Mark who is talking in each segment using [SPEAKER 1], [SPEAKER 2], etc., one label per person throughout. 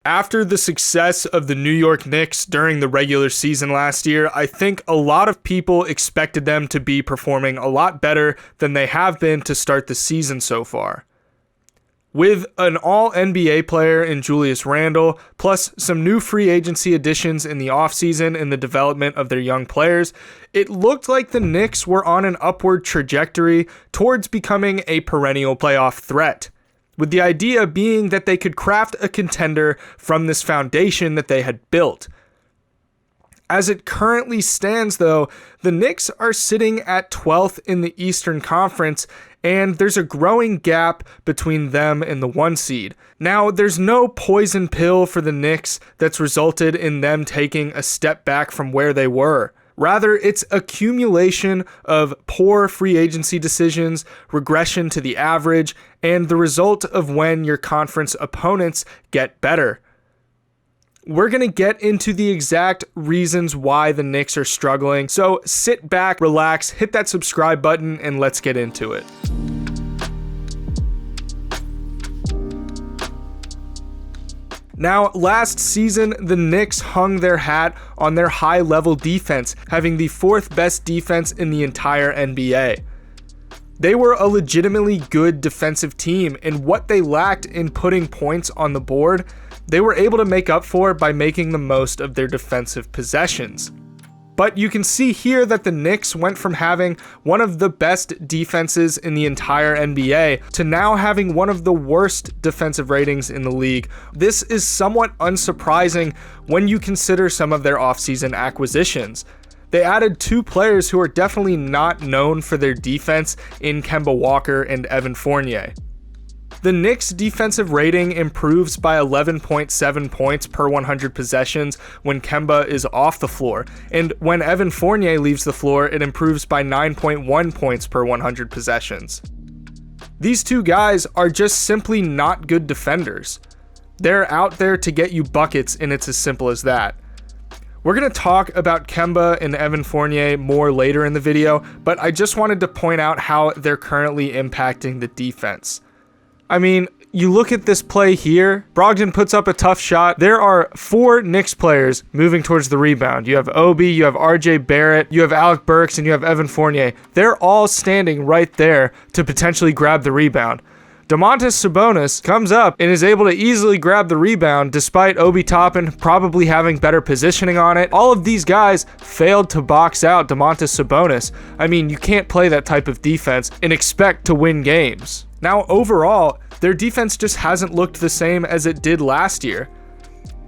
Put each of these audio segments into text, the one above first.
[SPEAKER 1] After the success of the New York Knicks during the regular season last year, I think a lot of people expected them to be performing a lot better than they have been to start the season so far. With an all-NBA player in Julius Randle, plus some new free agency additions in the offseason and the development of their young players, it looked like the Knicks were on an upward trajectory towards becoming a perennial playoff threat, with the idea being that they could craft a contender from this foundation that they had built. As it currently stands, though, the Knicks are sitting at 12th in the Eastern Conference, and there's a growing gap between them and the 1 seed. Now, there's no poison pill for the Knicks that's resulted in them taking a step back from where they were. Rather, it's accumulation of poor free agency decisions, regression to the average, and the result of when your conference opponents get better. We're going to get into the exact reasons why the Knicks are struggling, so sit back, relax, hit that subscribe button, and let's get into it. Now, last season, the Knicks hung their hat on their high-level defense, having the 4th best defense in the entire NBA. They were a legitimately good defensive team, and what they lacked in putting points on the board, they were able to make up for by making the most of their defensive possessions. But you can see here that the Knicks went from having one of the best defenses in the entire NBA to now having one of the worst defensive ratings in the league. This is somewhat unsurprising when you consider some of their offseason acquisitions. They added 2 players who are definitely not known for their defense in Kemba Walker and Evan Fournier. The Knicks' defensive rating improves by 11.7 points per 100 possessions when Kemba is off the floor, and when Evan Fournier leaves the floor, it improves by 9.1 points per 100 possessions. These 2 guys are just simply not good defenders. They're out there to get you buckets, and it's as simple as that. We're going to talk about Kemba and Evan Fournier more later in the video, but I just wanted to point out how they're currently impacting the defense. I mean, you look at this play here, Brogdon puts up a tough shot. There are 4 Knicks players moving towards the rebound. You have Obi, you have RJ Barrett, you have Alec Burks, and you have Evan Fournier. They're all standing right there to potentially grab the rebound. Domantas Sabonis comes up and is able to easily grab the rebound despite Obi Toppin probably having better positioning on it. All of these guys failed to box out Domantas Sabonis. I mean, you can't play that type of defense and expect to win games. Now, overall, their defense just hasn't looked the same as it did last year.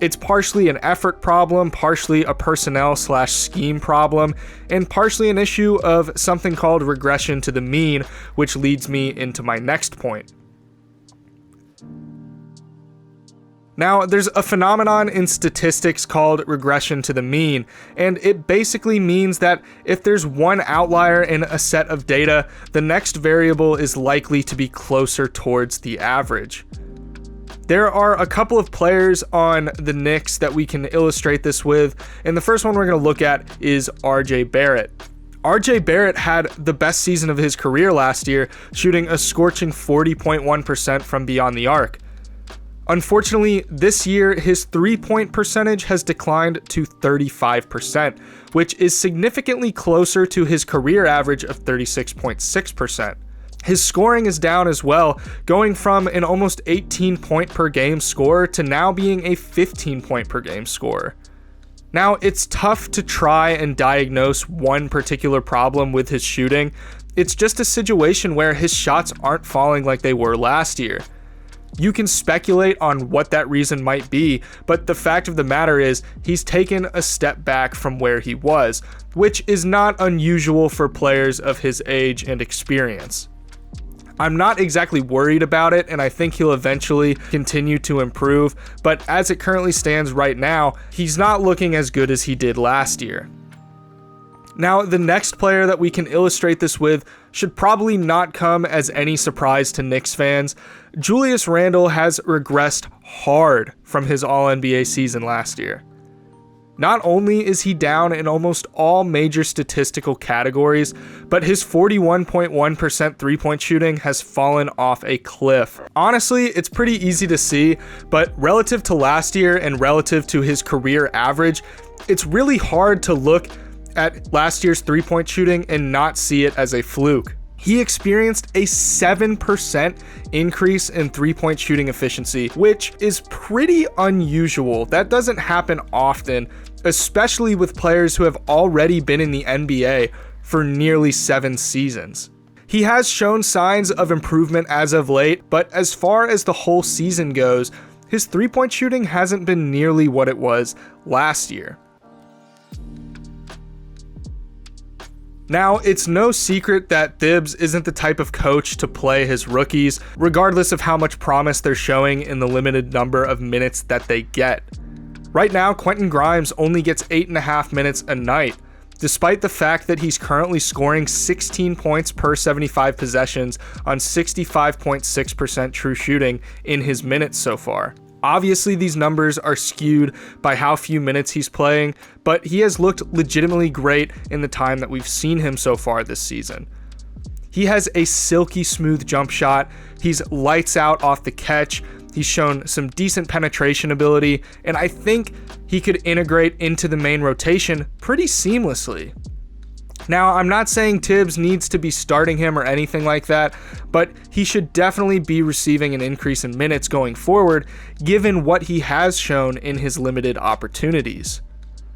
[SPEAKER 1] It's partially an effort problem, partially a personnel/scheme problem, and partially an issue of something called regression to the mean, which leads me into my next point. Now, there's a phenomenon in statistics called regression to the mean, and it basically means that if there's one outlier in a set of data, the next variable is likely to be closer towards the average. There are a couple of players on the Knicks that we can illustrate this with, and the first one we're going to look at is RJ Barrett. RJ Barrett had the best season of his career last year, shooting a scorching 40.1% from beyond the arc. Unfortunately, this year, his 3-point percentage has declined to 35%, which is significantly closer to his career average of 36.6%. His scoring is down as well, going from an almost 18-point per game scorer to now being a 15-point per game scorer. Now, it's tough to try and diagnose one particular problem with his shooting. It's just a situation where his shots aren't falling like they were last year. You can speculate on what that reason might be, but the fact of the matter is he's taken a step back from where he was, which is not unusual for players of his age and experience. I'm not exactly worried about it, and I think he'll eventually continue to improve, but as it currently stands right now, he's not looking as good as he did last year. Now, the next player that we can illustrate this with should probably not come as any surprise to Knicks fans. Julius Randle has regressed hard from his All-NBA season last year. Not only is he down in almost all major statistical categories, but his 41.1% three-point shooting has fallen off a cliff. Honestly, it's pretty easy to see, but relative to last year and relative to his career average, it's really hard to look at last year's three-point shooting and not see it as a fluke. He experienced a 7% increase in three-point shooting efficiency, which is pretty unusual. That doesn't happen often, especially with players who have already been in the NBA for nearly 7 seasons. He has shown signs of improvement as of late, but as far as the whole season goes, his three-point shooting hasn't been nearly what it was last year. Now, it's no secret that Thibs isn't the type of coach to play his rookies, regardless of how much promise they're showing in the limited number of minutes that they get. Right now, Quentin Grimes only gets 8.5 minutes a night, despite the fact that he's currently scoring 16 points per 75 possessions on 65.6% true shooting in his minutes so far. Obviously, these numbers are skewed by how few minutes he's playing, but he has looked legitimately great in the time that we've seen him so far this season. He has a silky smooth jump shot, he's lights out off the catch, he's shown some decent penetration ability, and I think he could integrate into the main rotation pretty seamlessly. Now, I'm not saying Thibs needs to be starting him or anything like that, but he should definitely be receiving an increase in minutes going forward, given what he has shown in his limited opportunities.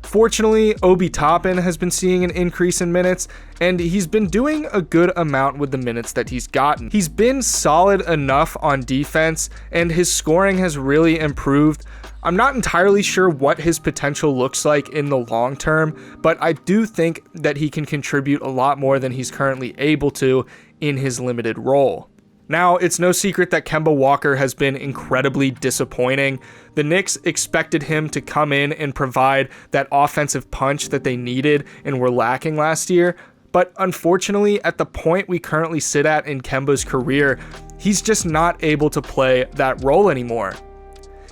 [SPEAKER 1] Fortunately, 𝙖𝙗𝙗𝙪𝙩 has been seeing an increase in minutes, and he's been doing a good amount with the minutes that he's gotten. He's been solid enough on defense, and his scoring has really improved. I'm not entirely sure what his potential looks like in the long term, but I do think that he can contribute a lot more than he's currently able to in his limited role. Now, it's no secret that Kemba Walker has been incredibly disappointing. The Knicks expected him to come in and provide that offensive punch that they needed and were lacking last year, but unfortunately, at the point we currently sit at in Kemba's career, he's just not able to play that role anymore.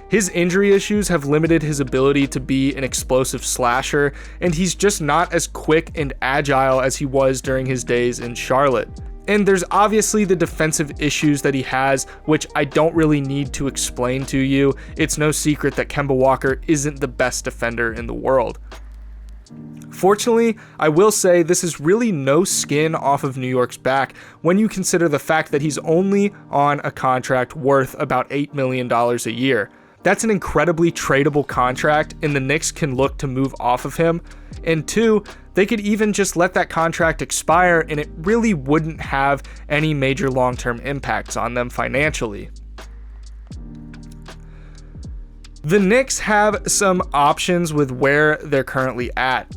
[SPEAKER 1] His injury issues have limited his ability to be an explosive slasher, and he's just not as quick and agile as he was during his days in Charlotte. And there's obviously the defensive issues that he has, which I don't really need to explain to you. It's no secret that Kemba Walker isn't the best defender in the world. Fortunately, I will say this is really no skin off of New York's back when you consider the fact that he's only on a contract worth about $8 million a year. That's an incredibly tradable contract, and the Knicks can look to move off of him. And 2, they could even just let that contract expire, and it really wouldn't have any major long-term impacts on them financially. The Knicks have some options with where they're currently at.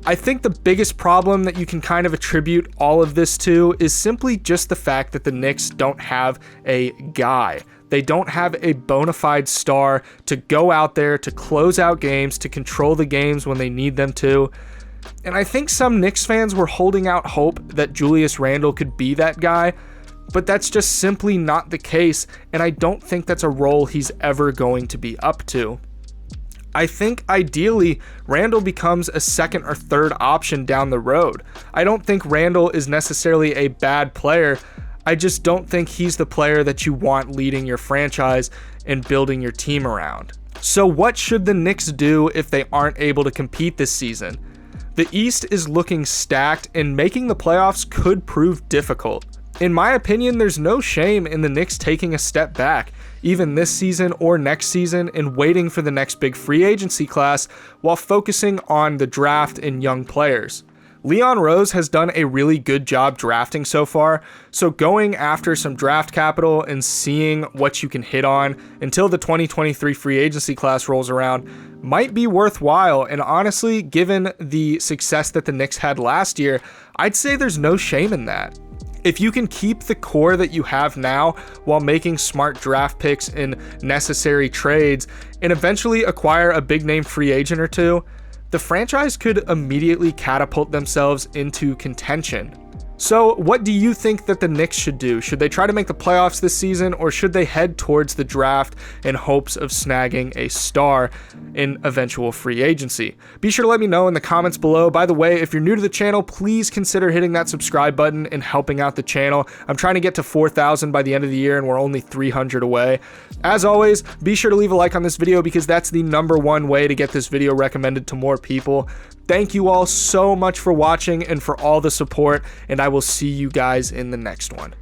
[SPEAKER 1] I think the biggest problem that you can kind of attribute all of this to is simply just the fact that the Knicks don't have a guy. They don't have a bona fide star to go out there, to close out games, to control the games when they need them to. And I think some Knicks fans were holding out hope that Julius Randle could be that guy, but that's just simply not the case, and I don't think that's a role he's ever going to be up to. I think ideally Randle becomes a second or third option down the road. I don't think Randle is necessarily a bad player. I just don't think he's the player that you want leading your franchise and building your team around. So what should the Knicks do if they aren't able to compete this season? The East is looking stacked, and making the playoffs could prove difficult. In my opinion, there's no shame in the Knicks taking a step back, even this season or next season, and waiting for the next big free agency class while focusing on the draft and young players. Leon Rose has done a really good job drafting so far, so going after some draft capital and seeing what you can hit on until the 2023 free agency class rolls around might be worthwhile, and honestly, given the success that the Knicks had last year, I'd say there's no shame in that. If you can keep the core that you have now while making smart draft picks and necessary trades and eventually acquire a big name free agent or two, the franchise could immediately catapult themselves into contention. So what do you think that the Knicks should do? Should they try to make the playoffs this season, or should they head towards the draft in hopes of snagging a star in eventual free agency? Be sure to let me know in the comments below. By the way, if you're new to the channel, please consider hitting that subscribe button and helping out the channel. I'm trying to get to 4,000 by the end of the year, and we're only 300 away. As always, be sure to leave a like on this video because that's the #1 way to get this video recommended to more people. Thank you all so much for watching and for all the support, and I will see you guys in the next one.